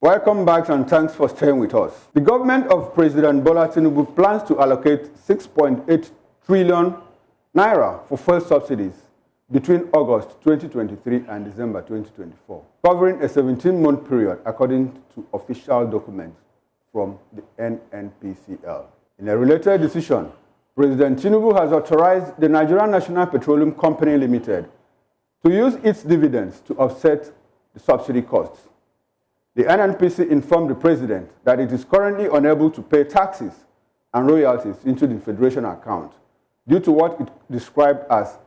Welcome back and thanks for staying with us. The government of President Bola Tinubu plans to allocate 6.8 trillion naira for fuel subsidies between August 2023 and December 2024, covering a 17-month period according to official documents from the N150BN. In a related decision, President Tinubu has authorized the Nigerian National Petroleum Company Limited to use its dividends to offset the subsidy costs. The NNPC informed the president that it is currently unable to pay taxes and royalties into the Federation account due to what it described as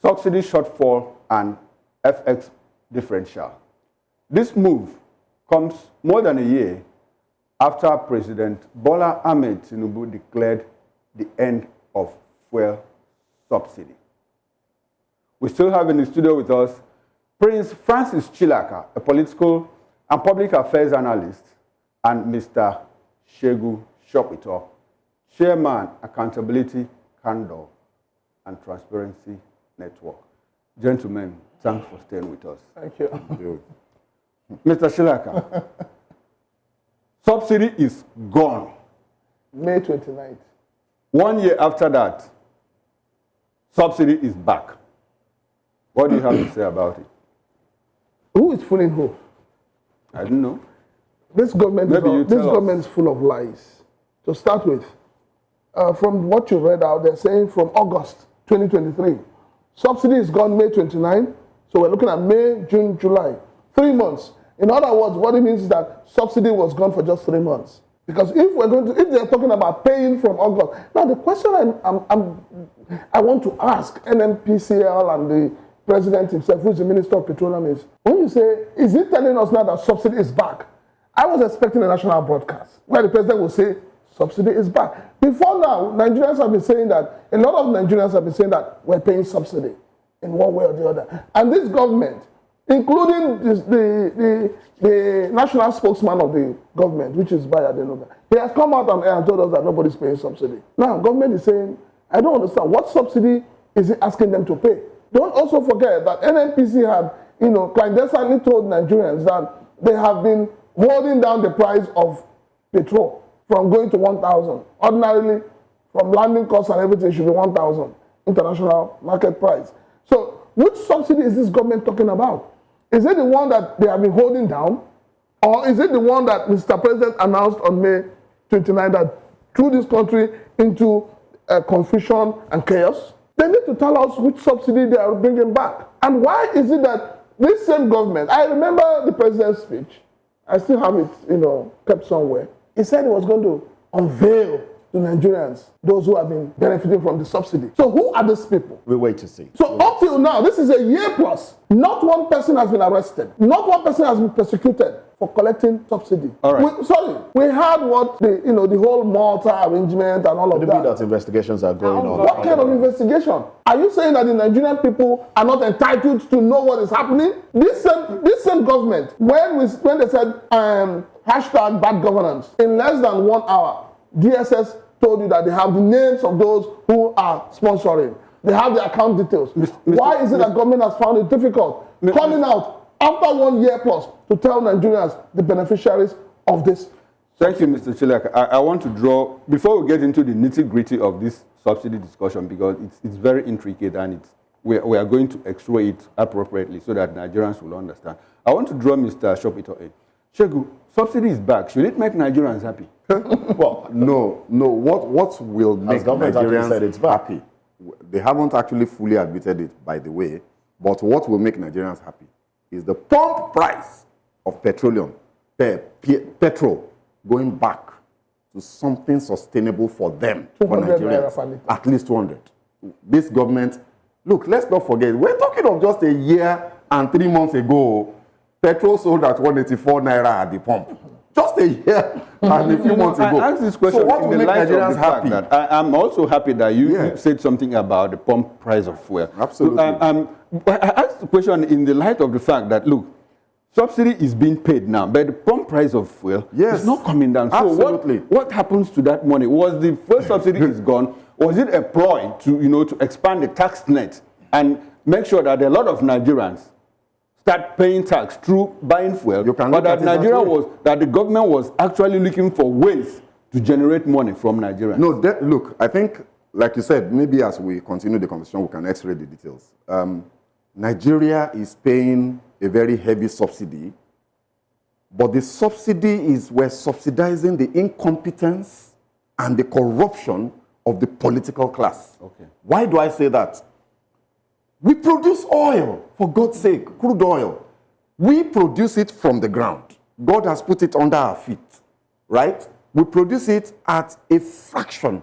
subsidy shortfall and FX differential. This move comes more than a year after President Bola Ahmed Tinubu declared the end of fuel subsidy. We still have in the studio with us Prince Francis Chilaka, a political and public affairs analyst, and Mr. Shegu Shopito, Chairman, Accountability, Candor, and Transparency Network. Gentlemen, thanks for staying with us. Thank you. Thank you. Mr. Chilaka, subsidy is gone. May 29th. 1 year after that, subsidy is back. What do you have to say about it? Who is fooling who? I don't know. This government is full of lies. To start with, from what you read out, they're saying from August 2023. Subsidy is gone May 29. So we're looking at May, June, July. 3 months. In other words, what it means is that subsidy was gone for just 3 months. Because if they're talking about paying from August, now the question I want to ask NNPCL and the president himself, who is the Minister of Petroleum, is when you say, is he telling us now that subsidy is back? I was expecting a national broadcast where the president will say, subsidy is back. Before now, Nigerians have been saying that, a lot of Nigerians have been saying that we're paying subsidy in one way or the other. And this government, including the national spokesman of the government, which is Baya Denoga, he has come out and told us that nobody's paying subsidy. Now, government is saying, I don't understand, what subsidy is he asking them to pay? Don't also forget that NNPC had, clandestinely told Nigerians that they have been holding down the price of petrol from going to 1,000. Ordinarily, from landing costs and everything, it should be 1,000 international market price. So, which subsidy is this government talking about? Is it the one that they have been holding down? Or is it the one that Mr. President announced on May 29 that threw this country into confusion and chaos? They need to tell us which subsidy they are bringing back. And why is it that this same government, I remember the president's speech, I still have it, kept somewhere. He said he was going to unveil to Nigerians those who have been benefiting from the subsidy. So who are these people? We wait to see. So up till now, this is a year plus. Not one person has been arrested. Not one person has been persecuted for collecting subsidy. All right. We had what the whole Malta arrangement and all of that. It mean that investigations are going on. What kind of investigation? Are you saying that the Nigerian people are not entitled to know what is happening? This same government, when they said hashtag bad governance, in less than 1 hour, DSS told you that they have the names of those who are sponsoring. They have the account details. Why is it that government has found it difficult coming out after 1 year plus to tell Nigerians the beneficiaries of this? Thank you, Mr. Chilaka. I want to draw, before we get into the nitty-gritty of this subsidy discussion, because it's very intricate and we are going to extrude it appropriately so that Nigerians will understand. I want to draw Mr. Shopito in. Shegu, subsidy is back. Should it make Nigerians happy? Well, no. What will make Nigerians happy? They haven't actually fully admitted it, by the way. But what will make Nigerians happy is the pump price of petroleum, petrol, going back to something sustainable for them, for Nigerians. At least 200. This government, look, let's not forget, we're talking of just a year and 3 months ago, petrol sold at 184 naira at the pump. Just a year and a few months ago. I asked this question so in the light of the fact that I'm also happy that you said something about the pump price of fuel. Absolutely. I asked the question in the light of the fact that, look, subsidy is being paid now, but the pump price of fuel is not coming down. Absolutely. So what happens to that money? Was the first subsidy is gone? Was it a ploy to expand the tax net and make sure that a lot of Nigerians start paying tax through buying fuel, but that that the government was actually looking for ways to generate money from Nigeria. No, look, I think, like you said, maybe as we continue the conversation, we can x-ray the details. Nigeria is paying a very heavy subsidy, but the subsidy is we're subsidizing the incompetence and the corruption of the political class. Okay. Why do I say that? We produce oil, for God's sake, crude oil. We produce it from the ground. God has put it under our feet, right? We produce it at a fractional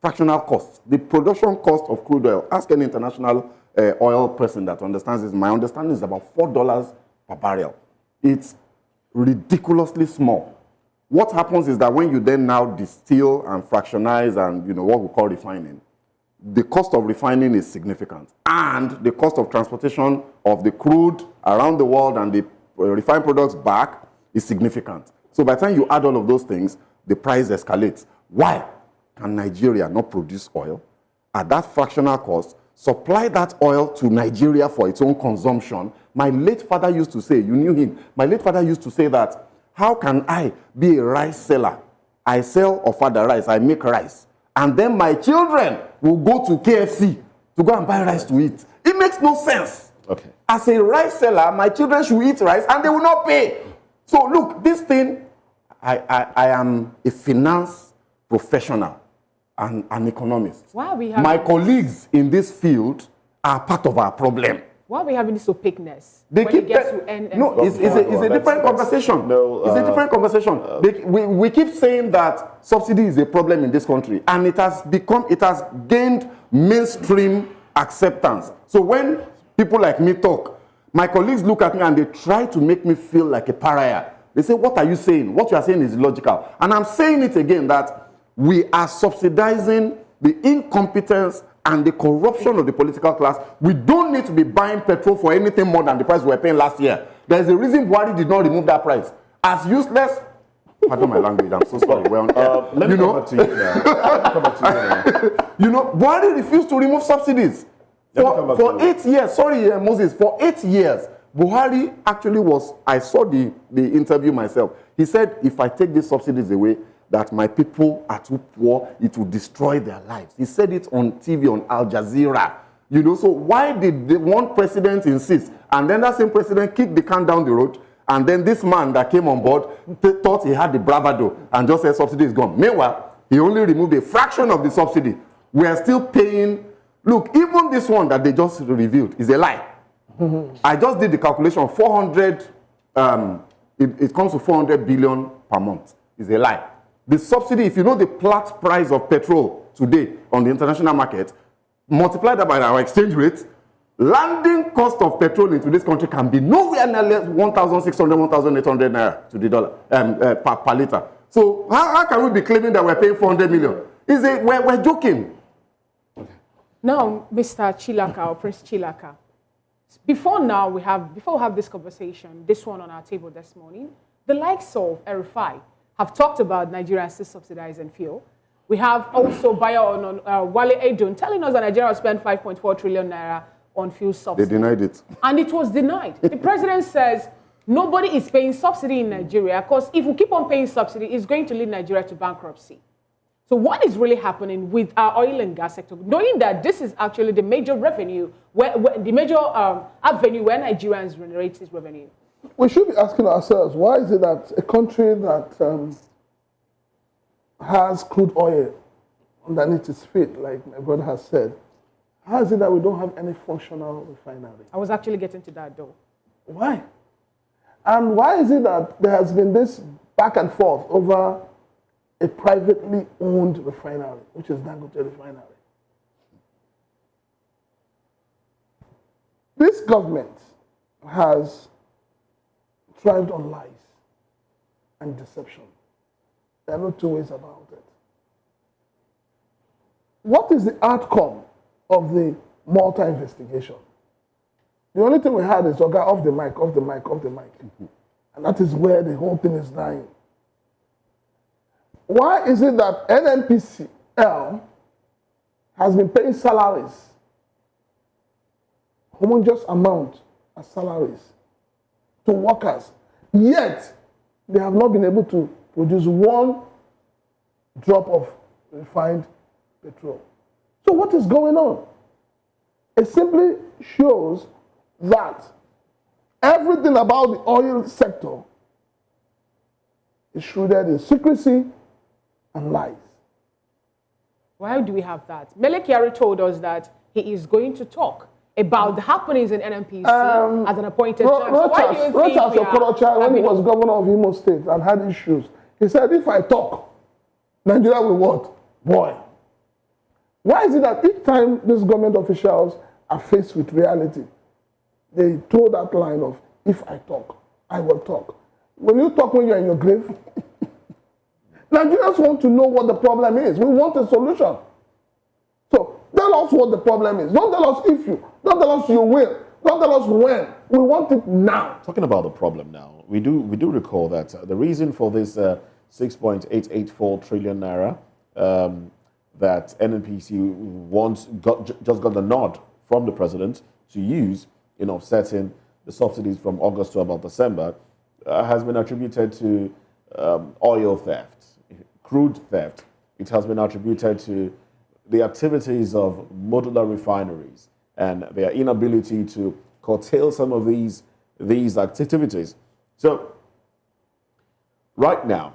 cost. The production cost of crude oil, ask any international oil person that understands this. My understanding is about $4 per barrel. It's ridiculously small. What happens is that when you then now distill and fractionize and what we call refining, the cost of refining is significant, and the cost of transportation of the crude around the world and the refined products back is significant. So by the time you add all of those things, the price escalates. Why can Nigeria not produce oil at that fractional cost, supply that oil to Nigeria for its own consumption? My late father used to say, you knew him, my late father used to say that, how can I be a rice seller? I sell ofada rice, I make rice, and then my children will go to KFC to go and buy rice to eat. It makes no sense. Okay. As a rice seller, my children should eat rice and they will not pay. So look, this thing, I am a finance professional and an economist. Why are we having my colleagues in this field are part of our problem. Why are we having this opaqueness? They keep it's a different conversation. It's a different conversation. We keep saying that subsidy is a problem in this country, and it has gained mainstream acceptance. So when people like me talk, my colleagues look at me and they try to make me feel like a pariah. They say, what are you saying? What you are saying is illogical. And I'm saying it again, that we are subsidizing the incompetence and the corruption of the political class. We don't need to be buying petrol for anything more than the price we were paying last year. There's a reason Buhari did not remove that price. As useless, pardon my language, I'm so sorry. Let me come back to you now. Buhari refused to remove subsidies. For 8 years, sorry, Moses, for 8 years, Buhari actually I saw the interview myself. He said, if I take these subsidies away, that my people are too poor, it will destroy their lives. He said it on TV, on Al Jazeera. So why did the one president insist? And then that same president kicked the can down the road, and then this man that came on board thought he had the bravado and just said subsidy is gone. Meanwhile, he only removed a fraction of the subsidy. We are still paying. Look, even this one that they just revealed is a lie. I just did the calculation. 400, it comes to 400 billion per month. It's a lie. The subsidy, if you know the flat price of petrol today on the international market, multiply that by our exchange rate, landing cost of petrol into this country can be nowhere near 1,600, 1,800 naira to the dollar per liter. So how can we be claiming that we're paying 400 million? We're joking. Now, Mr. Chilaka or Prince Chilaka, before we have this conversation, this one on our table this morning, the likes of RFI have talked about Nigeria still subsidizing fuel. We have also Bayo on Wale Edun telling us that Nigeria spent 5.4 trillion naira on fuel subsidy. They denied it. And it was denied. The president says nobody is paying subsidy in Nigeria because if we keep on paying subsidy, it's going to lead Nigeria to bankruptcy. So what is really happening with our oil and gas sector, knowing that this is actually the major revenue, the major avenue where Nigerians generate this revenue? We should be asking ourselves, why is it that a country that has crude oil underneath its feet, like my brother has said, how is it that we don't have any functional refinery? I was actually getting to that though. Why? And why is it that there has been this back and forth over a privately owned refinery, which is Dangote Refinery? This government has thrived on lies and deception. There are no two ways about it. What is the outcome of the Malta investigation? The only thing we had is Oga off the mic, off the mic, off the mic. And that is where the whole thing is dying. Why is it that NNPCL has been paying salaries, humongous amount, as salaries to workers, yet they have not been able to produce one drop of refined petrol. So what is going on? It simply shows that everything about the oil sector is shrouded in secrecy and lies. Why do we have that? Mele Kyari told us that he is going to talk about the happenings in NNPC as an appointed time. So why do you think Okorocha, when he was governor of Imo State and had issues, he said, if I talk, Nigeria will what? Boy. Why is it that each time these government officials are faced with reality, they throw that line of, if I talk, I will talk. When you talk when you're in your grave, Nigerians want to know what the problem is. We want a solution. So tell us what the problem is. Don't tell us if you. Don't tell us you will. Don't tell us when. We want it now. Talking about the problem now, we do recall that the reason for this 6.884 trillion naira that NNPC just got the nod from the president to use in offsetting the subsidies from August to about December has been attributed to oil theft, crude theft. It has been attributed to the activities of modular refineries and their inability to curtail some of these activities. So right now,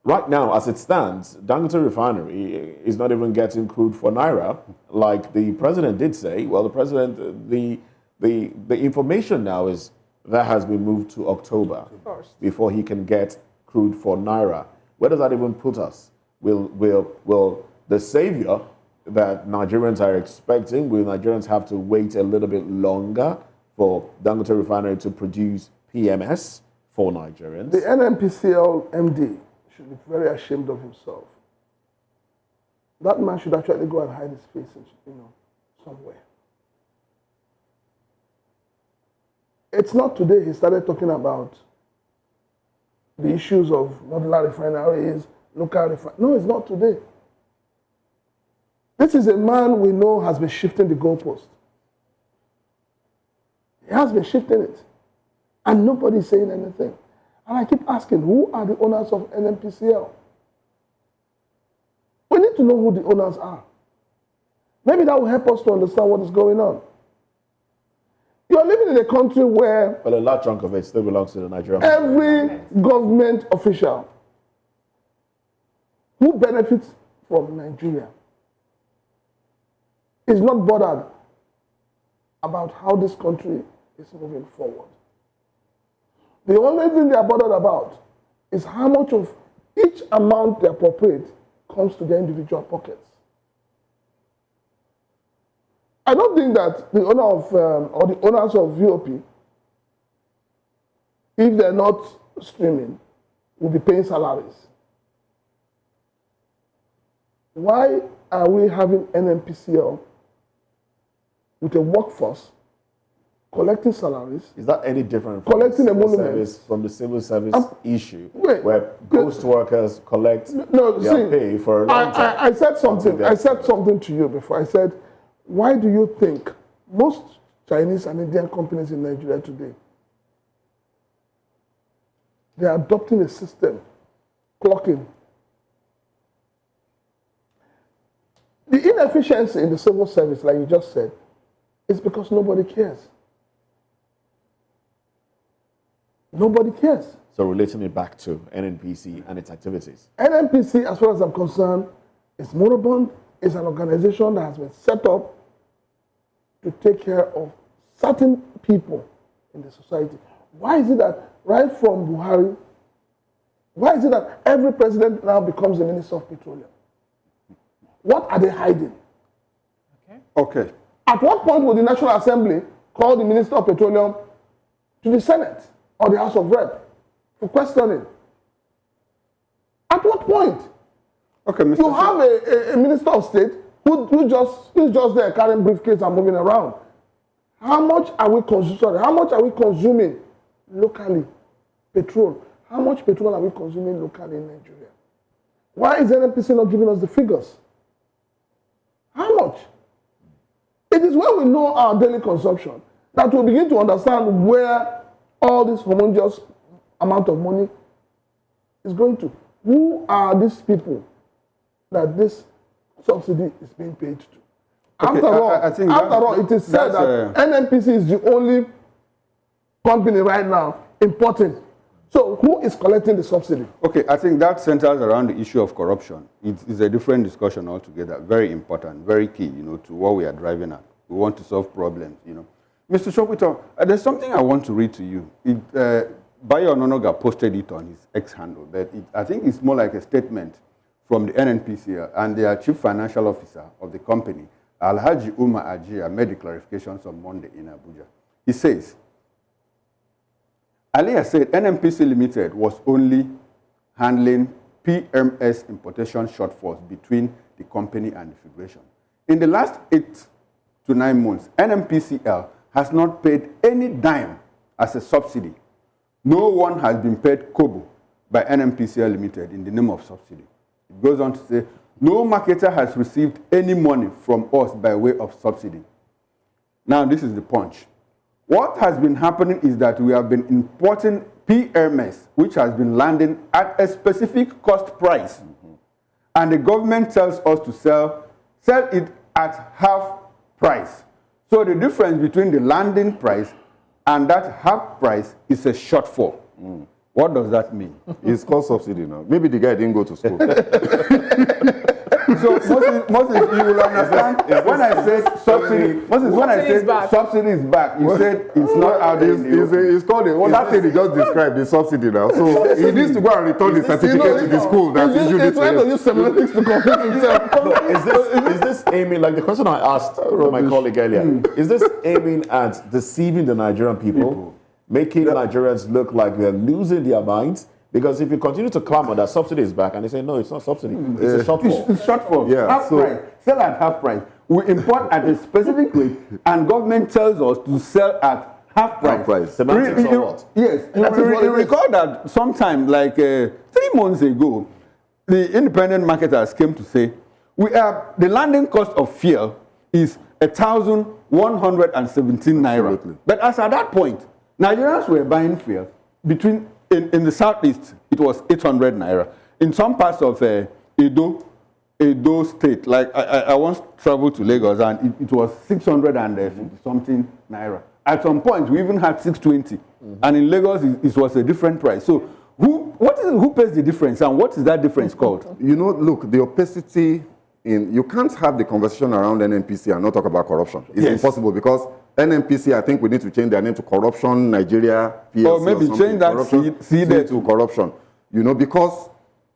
as it stands, Dangote Refinery is not even getting crude for naira, like the president did say. Well, the president, the information now is that has been moved to October before he can get crude for naira. Where does that even put us? Will the savior that Nigerians are expecting, will Nigerians have to wait a little bit longer for Dangote Refinery to produce PMS for Nigerians? The NNPCL MD should be very ashamed of himself. That man should actually go and hide his face, somewhere. It's not today he started talking about the issues of modular refineries, local refineries. No, it's not today. This is a man we know has been shifting the goalpost. He has been shifting it. And nobody's saying anything. And I keep asking, who are the owners of NNPCL? We need to know who the owners are. Maybe that will help us to understand what is going on. You are living in a country where... Well, a large chunk of it still belongs to the Nigerian... Every government official who benefits from Nigeria is not bothered about how this country is moving forward. The only thing they are bothered about is how much of each amount they appropriate comes to their individual pockets. I don't think that the owner of, or the owners of VOP, if they're not streaming, will be paying salaries. Why are we having NNPCL with a workforce collecting salaries? Is that any different from the civil service issue where ghost workers collect their pay for a long time? I said something. I said something to you before. I said, why do you think most Chinese and Indian companies in Nigeria today, they are adopting a system, clocking? The inefficiency in the civil service, like you just said, is because nobody cares. Nobody cares. So relating it back to NNPC and its activities. NNPC, as far as I'm concerned, is moribund. It's an organization that has been set up to take care of certain people in the society. Why is it that right from Buhari, why is it that every president now becomes the Minister of Petroleum? What are they hiding? Okay. At what point will the National Assembly call the Minister of Petroleum to the Senate or the House of Rep for questioning? At what point? Okay, Mr. You have a Minister of State who's just there carrying briefcase and moving around. How much are we consuming locally? Petrol. How much petrol are we consuming locally in Nigeria? Why is NNPC not giving us the figures? How much? It is when we know our daily consumption that will begin to understand where all this homogeneous amount of money is going to. Who are these people that this subsidy is being paid to? Okay, after all, it is said that NNPC is the only company right now importing. So who is collecting the subsidy? Okay, I think that centers around the issue of corruption. It's a different discussion altogether. Very important, very key, to what we are driving at. We want to solve problems, Mr. Shopito, there's something I want to read to you. Bayo Ononoga posted it on his X handle, but I think it's more like a statement from the NNPC and their chief financial officer of the company, Alhaji Umar Ajia, made the clarifications on Monday in Abuja. He says, Aliyah said NNPC Limited was only handling PMS importation shortfalls between the company and the Federation. In the last 8 to 9 months, NNPCL has not paid any dime as a subsidy. No one has been paid kobo by NNPCL Limited in the name of subsidy. It goes on to say, no marketer has received any money from us by way of subsidy. Now, this is the punch. What has been happening is that we have been importing PMS, which has been landing at a specific cost price. And the government tells us to sell it at half price. So the difference between the landing price and that half price is a shortfall. What does that mean? It's called subsidy now. Maybe the guy didn't go to school. So Moses, you will understand when I said subsidy. Moses, when I said subsidy is back, you said it's not out there. It's called it. Well, that thing he just described the subsidy now. So he needs to go and return the certificate to the school that issued it to him. He's trying to use semantics to confuse himself. Is this aiming, like the question I asked my colleague earlier, is this aiming at deceiving the Nigerian people, making Nigerians look like they're losing their minds? Because if you continue to clamor that subsidy is back, and they say, no, it's not subsidy, it's a shortfall. It's shortfall. Yeah, half price. Sell at half price. We import at a specific rate, and government tells us to sell at half price. Half price. Semantics or what? Yes. You recall that sometime, like 3 months ago, the independent marketers came to say, the landing cost of fuel is 1,117 naira. Absolutely. But as at that point, Nigerians were buying fuel between, in the southeast, it was 800 naira. In some parts of Edo state, like I once traveled to Lagos and it was 650 something naira. At some point, we even had 620. And in Lagos, it was a different price. So who pays the difference and what is that difference called? Look, the opacity you can't have the conversation around NNPC and not talk about corruption. It's impossible because NNPC, I think we need to change their name to Corruption Nigeria PLC or maybe change that C there to corruption. Because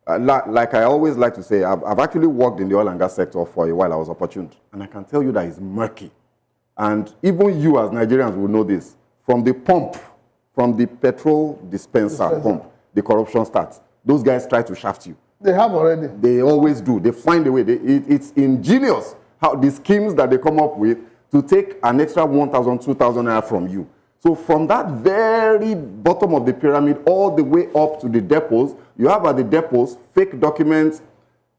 like I always like to say, I've actually worked in the oil and gas sector for a while. I was opportune. And I can tell you that it's murky. And even you as Nigerians will know this. From the pump, from the petrol dispenser pump, the corruption starts. Those guys try to shaft you. They have already. They always do. They find a way. It's ingenious how the schemes that they come up with to take an extra 1,000, 2,000 naira from you. So from that very bottom of the pyramid all the way up to the depots, you have at the depots fake documents,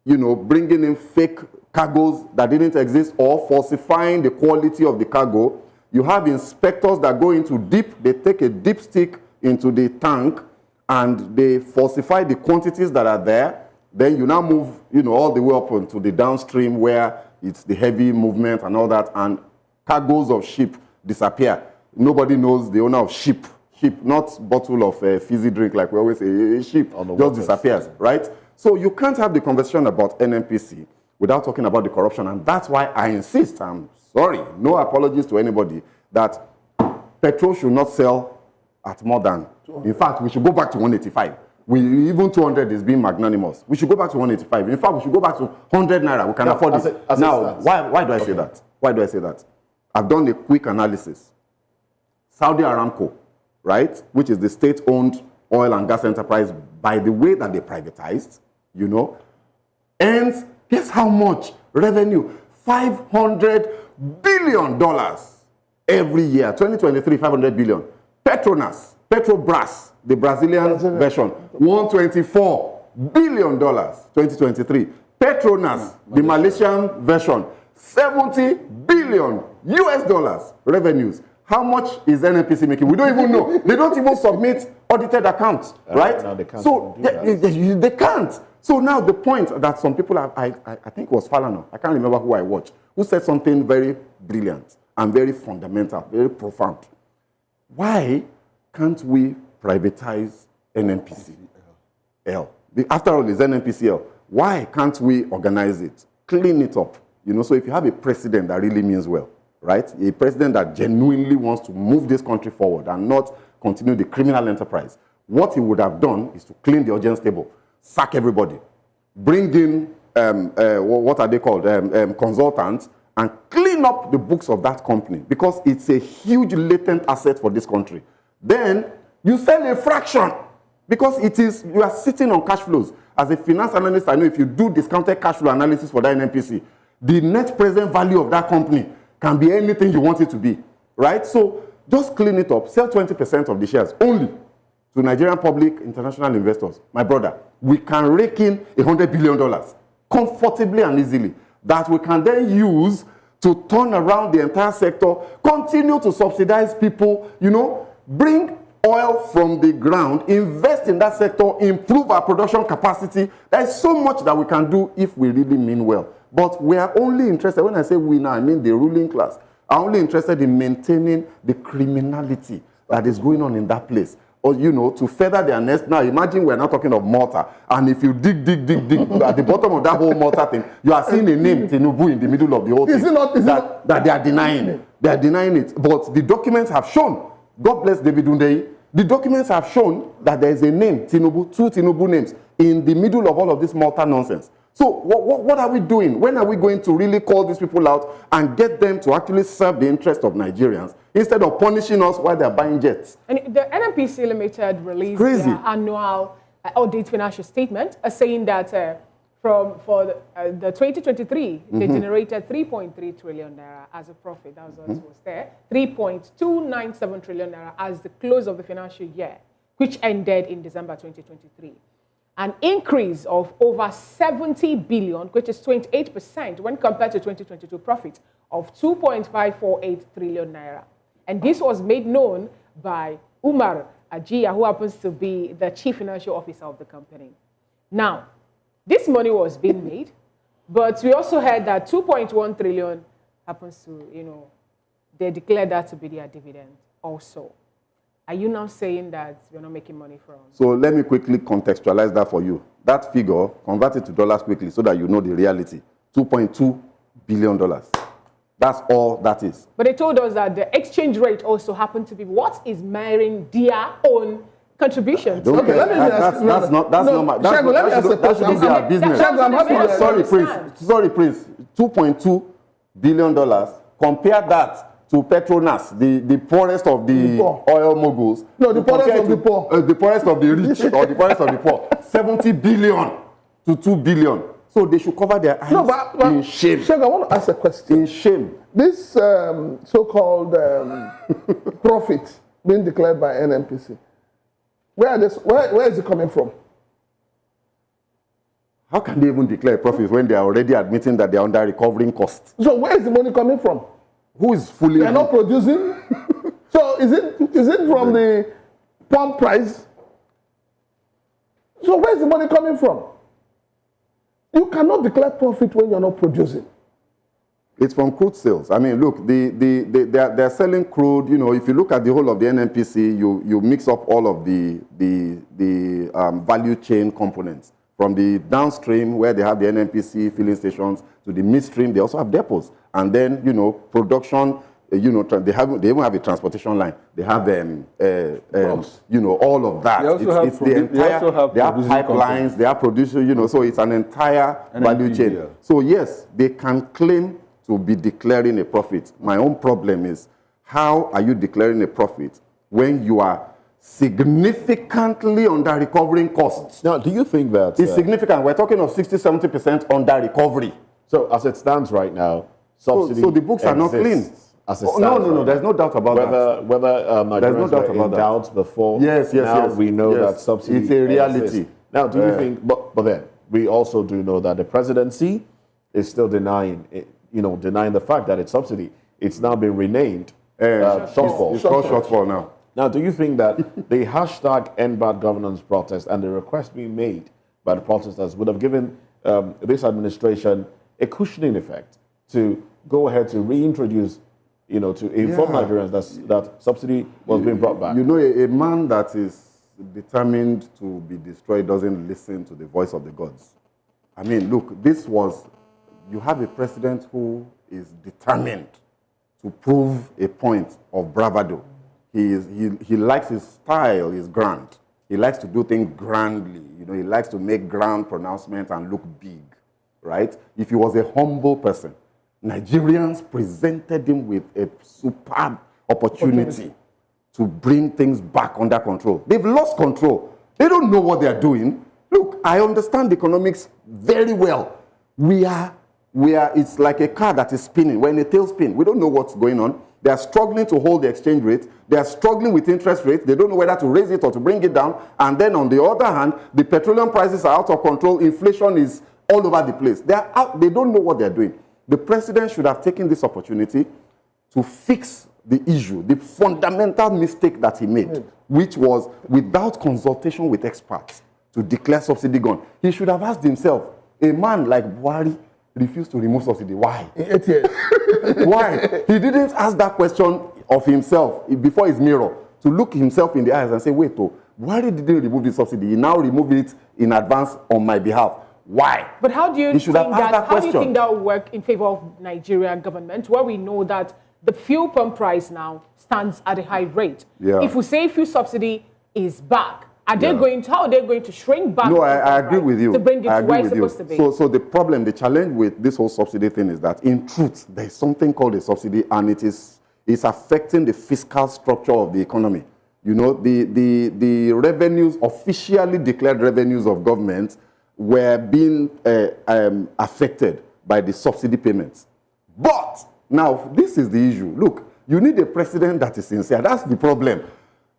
bringing in fake cargoes that didn't exist or falsifying the quality of the cargo. You have inspectors that go into they take a dipstick into the tank and they falsify the quantities that are there. Then you now move, all the way up into the downstream where it's the heavy movement and all that, and cargoes of ship disappear. Nobody knows the owner of ship, not bottle of fizzy drink like we always say, a ship just disappears, right? So you can't have the conversation about NNPC without talking about the corruption, and that's why I insist, I'm sorry, no apologies to anybody, that petrol should not sell at more than, 200. In fact, we should go back to 185. Even 200 is being magnanimous. We should go back to 185. In fact, we should go back to 100 naira. We can afford it. Now, why do I say that? Why do I say that? I've done a quick analysis. Saudi Aramco, right, which is the state-owned oil and gas enterprise, by the way that they privatized, earns, guess how much revenue? $500 billion every year. 2023, 500 billion. Petrobras, the Brazilian version, $124 billion, 2023. Petronas, the Malaysian version, $70 billion US revenues. How much is NNPC making? We don't even know. They don't even submit audited accounts, right? No, they can't so do that. they can't. So now the point that some people have, I think it was Falano, I can't remember who I watched, who said something very brilliant and very fundamental, very profound. Why can't we privatize NNPCL? After all, it's NNPCL. Why can't we organize it, clean it up? You know, so if you have a president that really means well, right? A president that genuinely wants to move this country forward and not continue the criminal enterprise, what he would have done is to clean the audience table, sack everybody, bring in, what are they called, consultants, and clean up the books of that company because it's a huge latent asset for this country. Then you sell a fraction because you are sitting on cash flows. As a finance analyst, I know if you do discounted cash flow analysis for that NNPC, the net present value of that company can be anything you want it to be, right? So just clean it up, sell 20% of the shares only to Nigerian public international investors. My brother, we can rake in $100 billion comfortably and easily that we can then use to turn around the entire sector, continue to subsidize people, you know, bring oil from the ground, invest in that sector, improve our production capacity. There is so much that we can do if we really mean well. But we are only interested, when I say we now, I mean the ruling class, are only interested in maintaining the criminality that is going on in that place. Or, you know, to further their nest. Now, imagine we're not talking of Malta. And if you dig, at the bottom of that whole Malta thing, you are seeing a name, Tinubu, in the middle of the whole thing. That they are denying. They are denying it. But the documents have shown, God bless David Undei, the documents have shown that there is a name, Tinubu, 2 Tinubu names, in the middle of all of this Malta nonsense. So what are we doing? When are we going to really call these people out and get them to actually serve the interest of Nigerians instead of punishing us while they're buying jets? And the NNPC Limited released their annual audit financial statement saying that for the 2023, they generated 3.3 trillion naira as a profit. That was what was there. 3.297 trillion naira as the close of the financial year, which ended in December 2023. An increase of over 70 billion, which is 28% when compared to 2022 profit of 2.548 trillion naira. And this was made known by Umar Ajiya, who happens to be the chief financial officer of the company. Now, this money was being made, but we also heard that 2.1 trillion happens to, you know, they declared that to be their dividend also. Are you now saying that we're not making money from? So let me quickly contextualize that for you. That figure, convert it to dollars quickly so that you know the reality. $2.2 billion. That's all that is. But they told us that the exchange rate also happened to be what is mirroring their own contributions. Okay, that's not my that shouldn't be our business. Sorry, Prince. $2.2 billion. Compare that to Petronas, the poorest of the oil moguls. No, the poorest of the poor. The poorest of the rich or the poorest of the poor. 70 billion to 2 billion. So they should cover their eyes in shame. Sheg, I want to ask a question. In shame. This so-called profit being declared by NNPC, where is it coming from? How can they even declare profits when they are already admitting that they are under recovering costs? So where is the money coming from? Who is fully... They are not producing? So is it from the pump price? So where is the money coming from? You cannot declare profit when you're not producing. It's from crude sales. I mean, look, they're selling crude. You know, if you look at the whole of the NNPC, you mix up all of the value chain components. From the downstream, where they have the NNPC filling stations, to the midstream, they also have depots. And then, you know, production, you know, they even have a transportation line. They have, you know, all of that. They have pipelines, they are producers, you know, so it's an entire value chain. So yes, they can claim to be declaring a profit. My own problem is, how are you declaring a profit when you are significantly under recovering costs? Now, do you think that... It's significant. We're talking of 60-70% under recovery. So as it stands right now, subsidy so the books are not clean. As it stands no, there's no doubt about that. Whether Nigerians were in doubt before, yes, we know that subsidy it's a reality. Exists. Now, do you think... But then, we also do know that the presidency is still denying the fact that it's subsidy. It's now been renamed shortfall. It's called shortfall now. Now, do you think that the hashtag End Bad Governance protest and the request being made by the protesters would have given this administration a cushioning effect to go ahead to reintroduce, to inform Nigerians that subsidy was being brought back? You know, a man that is determined to be destroyed doesn't listen to the voice of the gods. I mean, look, you have a president who is determined to prove a point of bravado. He likes his style, his grand. He likes to do things grandly. He likes to make grand pronouncements and look big, right? If he was a humble person, Nigerians presented him with a superb opportunity to bring things back under control. They've lost control. They don't know what they're doing. Look, I understand economics very well. It's like a car that is spinning. We're in a tailspin. We don't know what's going on. They are struggling to hold the exchange rate. They are struggling with interest rates. They don't know whether to raise it or to bring it down. And then on the other hand, the petroleum prices are out of control. Inflation is all over the place. They don't know what they're doing. The president should have taken this opportunity to fix the issue, the fundamental mistake that he made, which was without consultation with experts to declare subsidy gone. He should have asked himself, a man like Buhari refused to remove subsidy. Why? In 8 years. Why? He didn't ask that question of himself before his mirror to look himself in the eyes and say, wait, Buhari didn't remove the subsidy. He now removed it in advance on my behalf. Why? But how do you think that will work in favor of Nigeria government, where we know that the fuel pump price now stands at a high rate? Yeah. If we say fuel subsidy is back, how are they going to shrink back? No, I agree with you. To bring it to where it's supposed to be. So the challenge with this whole subsidy thing is that in truth, there's something called a subsidy, and it's affecting the fiscal structure of the economy. The revenues, officially declared revenues of government, were being affected by the subsidy payments. But now, this is the issue. Look, you need a president that is sincere. That's the problem.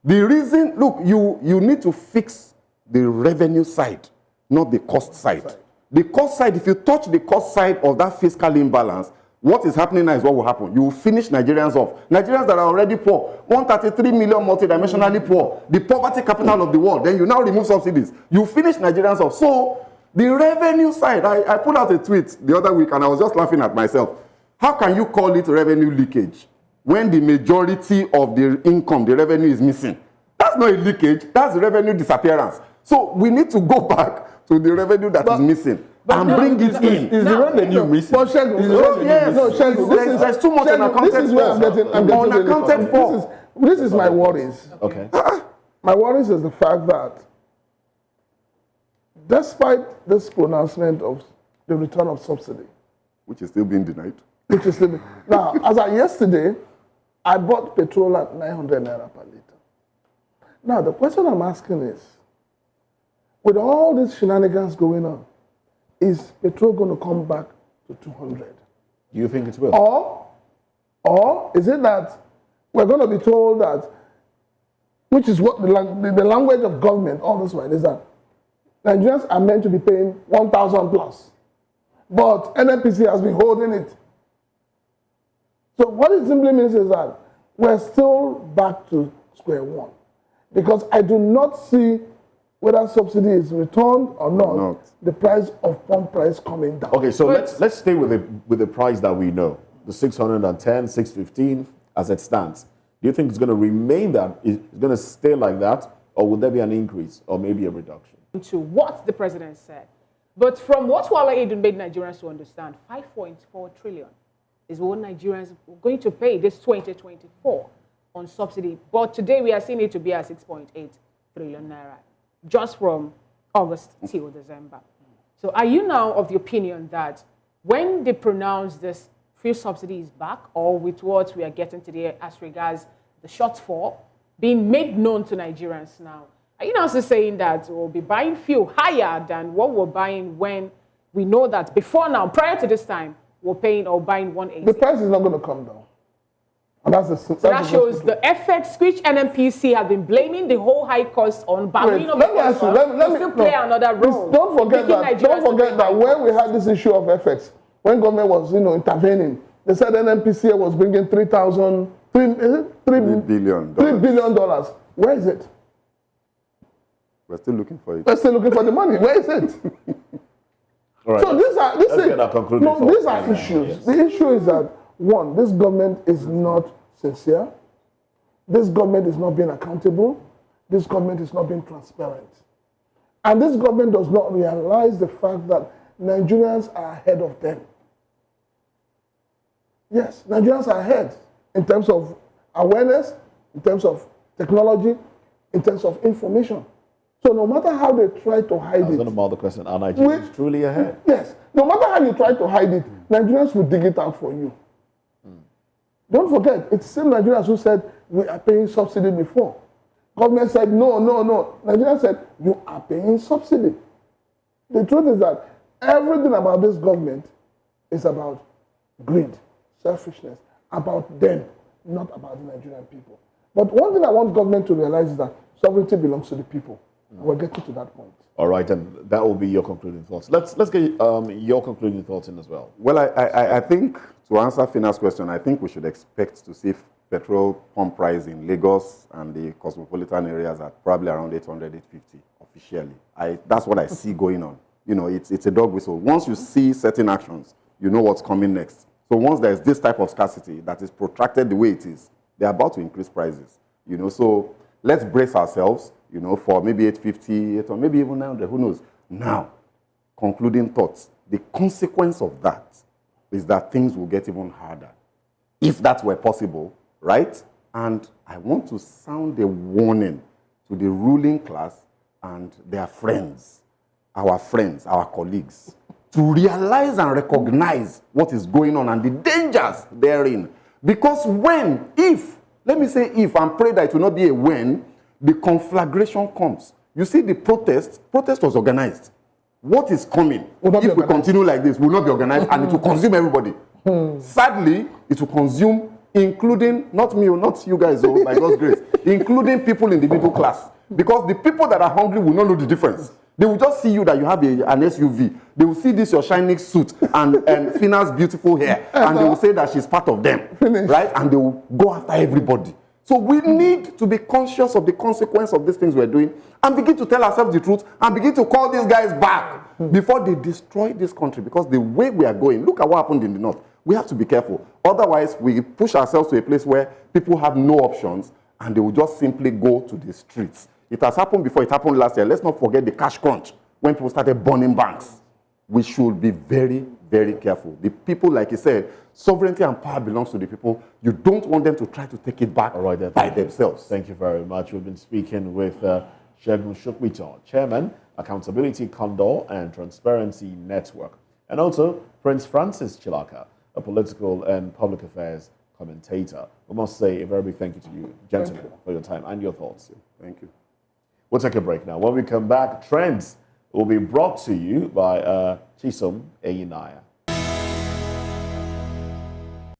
The reason, look, you need to fix the revenue side, not the cost side. The cost side, if you touch the cost side of that fiscal imbalance, what is happening now is what will happen. You will finish Nigerians off. Nigerians that are already poor, 133 million multidimensionally poor, the poverty capital of the world. Then you now remove subsidies. You finish Nigerians off. So the revenue side, I put out a tweet the other week and I was just laughing at myself. How can you call it revenue leakage when the majority of the income, the revenue is missing? That's not a leakage, that's revenue disappearance. So we need to go back to the revenue that is missing and bring it in. Is the revenue missing? But There's too much unaccounted for. This is my worries. Okay. My worries is the fact that despite this pronouncement of the return of subsidy, which is still being denied. Now, as of yesterday, I bought petrol at 900 naira per litre. Now, the question I'm asking is, with all these shenanigans going on, is petrol going to come back to 200? Do you think it will? Or is it that we're going to be told that, which is what the language of government all this while is that Nigerians are meant to be paying 1,000 plus, but NNPC has been holding it. So what it simply means is that we're still back to square one, because I do not see whether subsidy is returned or not, the price of pump price coming down. Okay, so let's stay with the price that we know, the 610, 615 as it stands. Do you think it's going to remain that? It's going to stay like that, or will there be an increase or maybe a reduction? To what the president said. But from what Wala Aiden made Nigerians to understand, 5.4 trillion is what Nigerians are going to pay this 2024 on subsidy. But today we are seeing it to be at 6.8 trillion naira, just from August till December. So are you now of the opinion that when they pronounce this fuel subsidy is back, or with what we are getting today as regards the shortfall being made known to Nigerians now, are you now also saying that we'll be buying fuel higher than what we're buying when we know that before now, prior to this time, we're paying or buying 180? The price is not going to come down. And so that shows the effects which NNPC have been blaming the whole high cost on bargaining. Let me ask you, let me still play another role. Don't forget that when we had this issue of effects, when government was intervening, they said NNPC was bringing 3,000 $3 billion. $3 billion. Where is it? We're still looking for it. We're still looking for the money. Where is it? All right, so these are issues. Yes. The issue is that, one, this government is not sincere. This government is not being accountable. This government is not being transparent. And this government does not realize the fact that Nigerians are ahead of them. Yes, Nigerians are ahead in terms of awareness, in terms of technology, in terms of information. So no matter how they try to hide it... I was going to the question, are Nigerians truly ahead? Yes. No matter how you try to hide it, Nigerians will dig it out for you. Don't forget, it's the same Nigerians who said, we are paying subsidy before. Government said, no. Nigerians said, you are paying subsidy. The truth is that everything about this government is about greed, selfishness, about them, not about the Nigerian people. But one thing I want government to realize is that sovereignty belongs to the people. We're getting to that point. All right, then that will be your concluding thoughts. Let's get your concluding thoughts in as well. Well, I think, to answer Fina's question, I think we should expect to see petrol pump price in Lagos and the cosmopolitan areas at probably around 800, 850 officially. That's what I see going on. You know, it's a dog whistle. Once you see certain actions, you know what's coming next. So once there's this type of scarcity that is protracted the way it is, they're about to increase prices. You know, so let's brace ourselves, you know, for maybe 850, or maybe even 900, who knows. Now, concluding thoughts. The consequence of that is that things will get even harder, if that were possible, right? And I want to sound a warning to the ruling class and their friends, our colleagues, to realize and recognize what is going on and the dangers therein. Because let me say if, and pray that it will not be a when, the conflagration comes. You see, the protest was organized. What is coming, if we continue like this, will not be organized and it will consume everybody. Sadly, it will consume, including, not me or not you guys, by God's grace, including people in the middle class. Because the people that are hungry will not know the difference. They will just see you that you have an SUV. They will see this, your shining suit, and Fina's beautiful hair, and they will say that she's part of them, right? And they will go after everybody. So we need to be conscious of the consequence of these things we're doing and begin to tell ourselves the truth and begin to call these guys back before they destroy this country. Because the way we are going, look at what happened in the north. We have to be careful. Otherwise, we push ourselves to a place where people have no options and they will just simply go to the streets. It has happened before. It happened last year. Let's not forget the cash crunch when people started burning banks. We should be very, very careful. The people, like you said, sovereignty and power belongs to the people. You don't want them to try to take it back by themselves. Thank you very much. We've been speaking with Segun Shukbito, Chairman, Accountability Condor and Transparency Network, and also Prince Francis Chilaka, a political and public affairs commentator. I must say a very big thank you to you, gentlemen, for your time and your thoughts. Thank you. We'll take a break now. When we come back, Trends will be brought to you by Chisom Eyinaya.